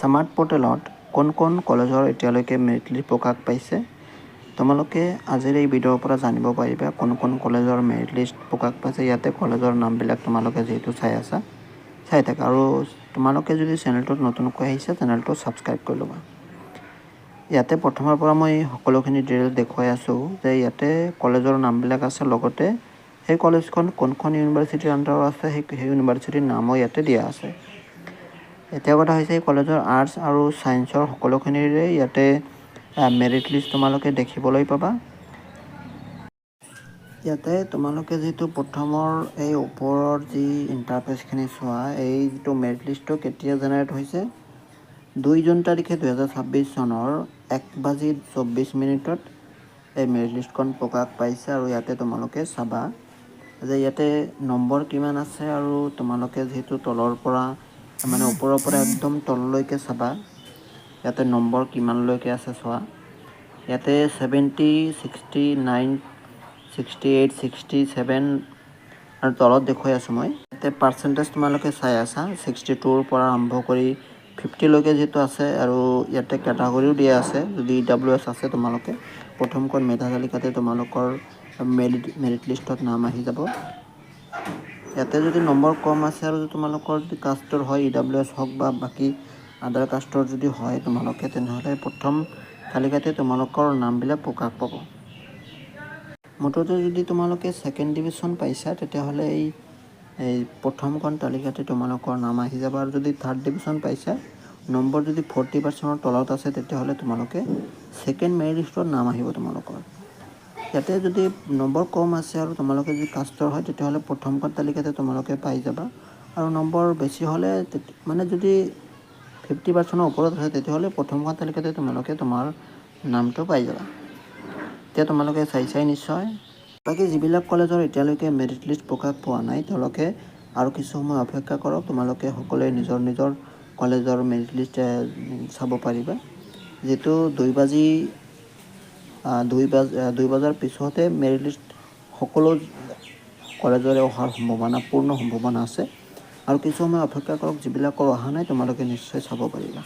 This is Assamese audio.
স্মাৰ্ট পৰ্টেলত কোন কলেজৰ এতিয়ালৈকে মেৰিট লিষ্ট প্ৰকাশ পাইছে তোমালোকে আজিৰ এই ভিডিঅ'ৰ পৰা জানিব পাৰিবা কোন কলেজৰ মেৰিট লিষ্ট প্ৰকাশ পাইছে। ইয়াতে কলেজৰ নামবিলাক তোমালোকে যিহেতু চাই থাকা আৰু তোমালোকে যদি চেনেলটোত নতুনকৈ আহিছে চেনেলটো ছাবস্ক্ৰাইব কৰি ল'বা। ইয়াতে প্ৰথমৰ পৰা মই সকলোখিনি ডিটেইল দেখুৱাই আছোঁ যে ইয়াতে কলেজৰ নামবিলাক আছে, লগতে সেই কলেজখন কোনখন ইউনিভাৰ্চিটিৰ আণ্ডাৰত আছে সেই ইউনিভাৰ্চিটিৰ নামো ইয়াতে দিয়া আছে। এতিয়া কথা হৈছে এই কলেজৰ আৰ্টছ আৰু ছায়েন্সৰ সকলোখিনিৰে ইয়াতে মেৰিট লিষ্ট তোমালোকে দেখিবলৈ পাবা। ইয়াতে তোমালোকে যিটো প্ৰথমৰ এই ওপৰৰ যি ইণ্টাৰফেচখিনি চোৱা, এই যিটো মেৰিট লিষ্টটো কেতিয়া জেনেৰেট হৈছে 2 জুন তাৰিখে 2026 চনৰ 1:24 এই মেৰিট লিষ্টখন প্ৰকাশ পাইছে। আৰু ইয়াতে তোমালোকে চাবা যে ইয়াতে নম্বৰ কিমান আছে, আৰু তোমালোকে যিহেতু তলৰ পৰা মানে ওপৰৰ পৰা একদম তললৈকে চাবা ইয়াতে নম্বৰ কিমানলৈকে আছে চোৱা। ইয়াতে 70, 69, 68, 67 আৰু তলত দেখুৱাই আছোঁ মই। ইয়াতে পাৰ্চেণ্টেজ তোমালোকে চাই আছা 62ৰ পৰা আৰম্ভ কৰি 50লৈকে যিটো আছে, আৰু ইয়াতে কেটাগৰীও দিয়া আছে। যদি EWS আছে তোমালোকে প্ৰথমখন মেধা তালিকাতে তোমালোকৰ মেৰিট লিষ্টত নাম আহি যাব। ইয়াতে যদি নম্বৰ কম আছে আৰু তোমালোকৰ যদি কাষ্টৰ হয় EWS হওক বা বাকী আদাৰ কাষ্টৰ যদি হয় তোমালোকে, তেনেহ'লে প্ৰথম তালিকাতে তোমালোকৰ নামবিলাক প্ৰকাশ পাব। মুঠতে যদি তোমালোকে ছেকেণ্ড ডিভিজন পাইছা তেতিয়াহ'লে এই প্ৰথমখন তালিকাতে তোমালোকৰ নাম আহি যাব, আৰু যদি থাৰ্ড ডিভিজন পাইছা নম্বৰ যদি 40%ৰ তলত আছে তেতিয়াহ'লে তোমালোকে ছেকেণ্ড মেৰিট লিষ্টত নাম আহিব তোমালোকৰ। ইয়াতে যদি নম্বৰ কম আছে আৰু তোমালোকে যদি কাষ্টৰ হয় তেতিয়াহ'লে প্ৰথমখন তালিকাতে তোমালোকে পাই যাবা, আৰু নম্বৰ বেছি হ'লে মানে যদি 50%ৰ ওপৰত আছে তেতিয়াহ'লে প্ৰথমখন তালিকাতে তোমালোকে তোমাৰ নামটো পাই যাবা। এতিয়া তোমালোকে চাই নিশ্চয়। বাকী যিবিলাক কলেজৰ এতিয়ালৈকে মেৰিট লিষ্ট প্ৰকাশ পোৱা নাই তেওঁলোকে আৰু কিছু সময় অপেক্ষা কৰক। তোমালোকে সকলোৱে নিজৰ কলেজৰ মেৰিট লিষ্ট চাব পাৰিবা। যিহেতু 2 বজাৰ পিছতে মেৰিট লিষ্ট সকলো কলেজৰে অহাৰ পূৰ্ণ সম্ভাৱনা আছে, আৰু কিছু সময় অপেক্ষা কৰক। যিবিলাকৰ অহা নাই তোমালোকে নিশ্চয় চাব পাৰিবা।